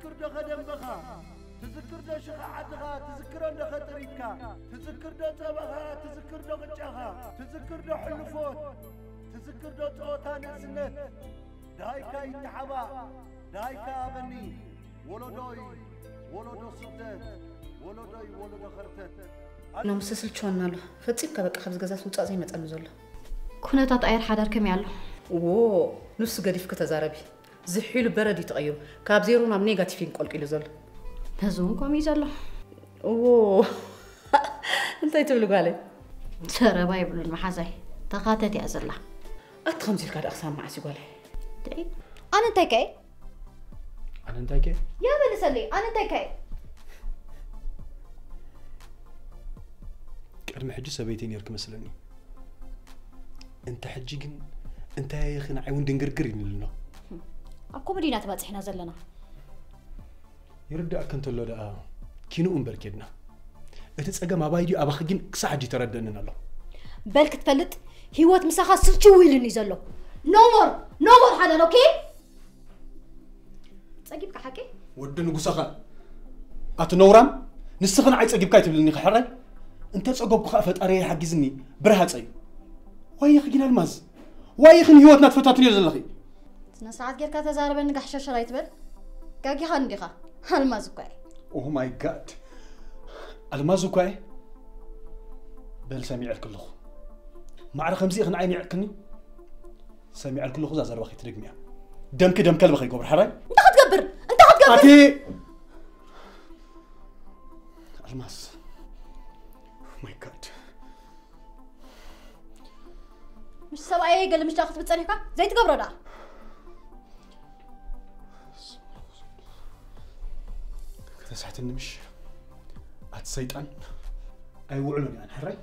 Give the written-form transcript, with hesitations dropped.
تذكر دو خدم بخا تذكر دو شخا عدغا تذكر دو خطريكا تذكر دو طبخا تذكر دو قجاخا تذكر دو حلفوت تذكر دو توتان السنة دايكا يتحبا دايكا بني ولدوي ولدو صدت ولدوي ولدو خرتت أنا مسلسل شو أنا له فتيك كبك خبز جزاز وتصعزي متأمزول كنت أير حدار كم يالله أوه نفس قديف كتزاربي زحيل بردي تغير كاب زيرونا بنيجاتيفين قول كيلو زول هزوم كم يجله أوه أنت يتبلغ عليه ترى بايبل المحازي تقاتت يا زلة أتخمسي كاد أقسام مع سيقوله أنا تاكي أنا تاكي يا بني سلي أنا تاكي قدم حجي سبيتين يرك مثلني انت حجيكن انت يا اخي نعيون دنقرقرين لنا أكو مدينة تباتحنا زلنا يردأ كنت له دا كينو امبركدنا اتتصقى ما بايدي ابخجين كساجي تردننا له بالك تفلت هيوت مساخه سلچوي لني زلو نو مور حدا اوكي صقيبك حكي ود نغسخه اتنورام نسخن عي صقيبك تبلني خحري انت صقوب خفطري حجزني برها صي واي خجين الماز واي خن هيوتنا تفتاتني زلخي سنا ساعات غير كتزاربن نغحشش رايتبل كاكي خنديخه الماز كاي اوه ماي جاد الماز كاي بل سميع الكلخ معرف خمسي خن عيني يعكني سميع الكلخ زازر واخي ترقميا دم كلب خي قبر حراي انت خدقبر اتي الماس ماي جاد مش سواي قال مش تاخذ بتصريحك زي تقبروا دا تسحت النمش السيطان اي وعلوني انا حراي